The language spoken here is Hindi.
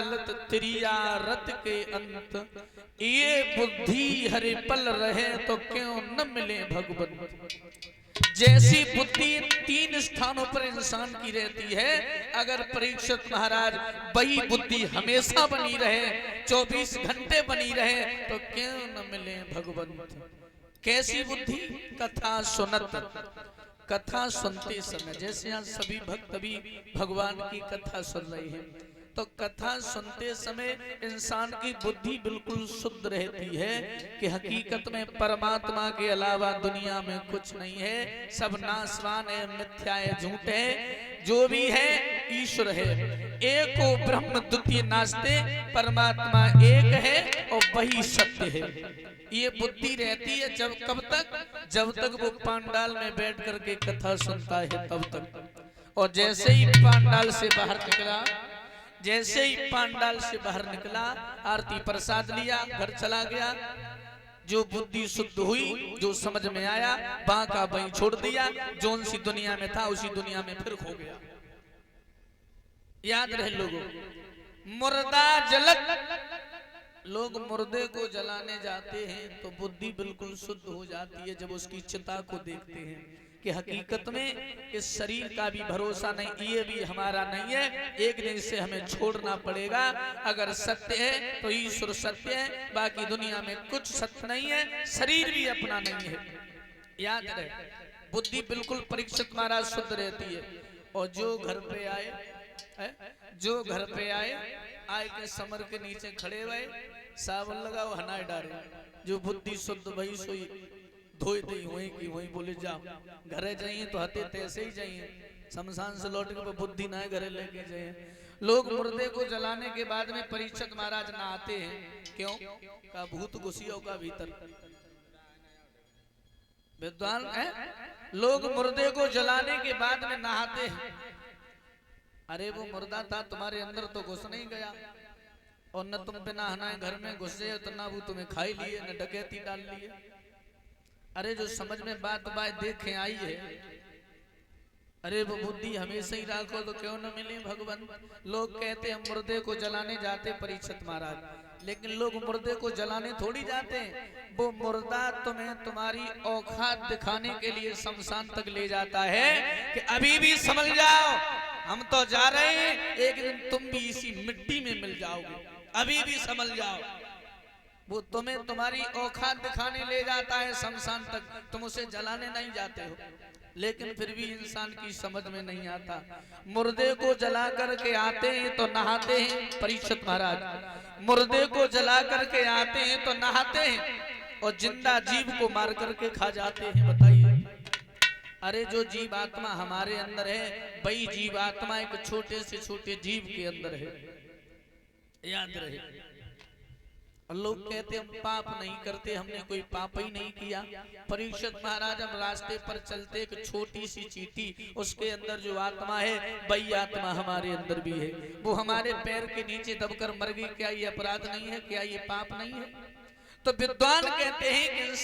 ललत त्रिया रत के अंत, ये बुद्धि हरे पल रहे तो क्यों न मिले भगवंत। जैसी बुद्धि तीन स्थानों पर इंसान की रहती है, अगर परीक्षित महाराज वही बुद्धि हमेशा बनी रहे, 24 घंटे बनी रहे, तो क्यों न मिले भगवंत। कैसी बुद्धि? कथा सुनत, कथा सुनते समय, जैसे यहाँ सभी भक्त भी भगवान की कथा सुन रहे हैं, तो कथा सुनते समय इंसान की बुद्धि बिल्कुल शुद्ध रहती है कि हकीकत में परमात्मा के अलावा दुनिया में कुछ नहीं है, सब नाशवान है, मिथ्या है, झूठ है, जो भी है ईश्वर है। एको ब्रह्म द्वितीय नास्ते, परमात्मा एक है और वही सत्य है। ये बुद्धि रहती है जब कब तक? जब तक वो पांडाल में बैठ करके कथा सुनता है तब तक। और जैसे ही पांडाल से बाहर निकला, जैसे ही पांडाल से बाहर निकला, आरती प्रसाद लिया, घर चला गया, जो बुद्धि शुद्ध हुई, जो समझ में आया, बांका वहीं छोड़ दिया, जोन सी दुनिया में था उसी दुनिया में फिर खो गया। याद रहे लोगों, मुर्दा जलत, लोग मुर्दे को जलाने जाते हैं तो बुद्धि बिल्कुल शुद्ध हो जाती है जब उसकी चिता को देखते हैं कि हकीकत में इस शरीर का भी भरोसा नहीं, ये भी हमारा नहीं है, एक दिन इसे हमें छोड़ना पड़ेगा। अगर सत्य है तो ईश्वर सत्य है, बाकी दुनिया में कुछ सत्य नहीं है, शरीर भी अपना नहीं है। याद रहे, बुद्धि बिल्कुल परीक्षित महाराज शुद्ध रहती है। और जो घर पे आए, जो घर पे आए के समर के नीचे खड़े हुए, सावन लगाओ हनाए डारे, जो बुद्धि शुद्ध वही सोई धोई दी वही की वही बोले जाओ, घरे जाइए तो हते तैसे ही जाइए, शमशान से लौट के बुद्धि ना घरे लेके जाइए। लोग मुर्दे को जलाने के बाद में परीक्षित महाराज नहाते हैं, क्यों? का भूत घुसियों का भीतर। विद्वान है, लोग मुर्दे को जलाने के बाद में नहाते हैं। अरे वो मुर्दा था, तुम्हारे अंदर तो घुस नहीं गया, और न तुम बिना नहाए घर में घुस गए तो ना वो तुम्हें खाई लिए, न डकैती डाल लिए। अरे जो समझ में बात देखे आई है, अरे वो बुद्धि हमेशा ही राखो तो क्यों न मिले भगवंत। लोग कहते हम मुर्दे को जलाने जाते परीक्षित महाराज, लेकिन लोग मुर्दे को जलाने थोड़ी जाते हैं, वो मुर्दा तुम्हें तुम्हारी औकात दिखाने के लिए शमशान तक ले जाता है कि अभी भी समझ जाओ हम तो जा रहे हैं, एक दिन तुम भी इसी मिट्टी में मिल जाओगे, अभी भी समझ जाओ। वो तुम्हें तुम्हारी औकात दिखाने ले जाता है शमशान तक, तुम उसे जलाने नहीं जाते हो। लेकिन फिर भी इंसान की समझ में नहीं आता, मुर्दे को जला करके आते हैं तो नहाते हैं परीक्षित महाराज, मुर्दे को जला करके आते हैं तो नहाते हैं, और जिंदा जीव को मार करके खा जाते हैं। बताइए, अरे जो जीव आत्मा हमारे अंदर है, वही जीव आत्मा एक छोटे से छोटे जीव के अंदर है। याद रहे, लोग कहते हम पाप नहीं करते, हमने कोई पाप ही नहीं किया। परीक्षित महाराज, हम रास्ते पर चलते एक छोटी सी चींटी, उसके अंदर जो आत्मा है वही आत्मा हमारे अंदर भी है, वो हमारे पैर के नीचे दबकर मर गई, क्या ये अपराध नहीं है? क्या ये पाप नहीं है? तो विद्वान कहते हैं कि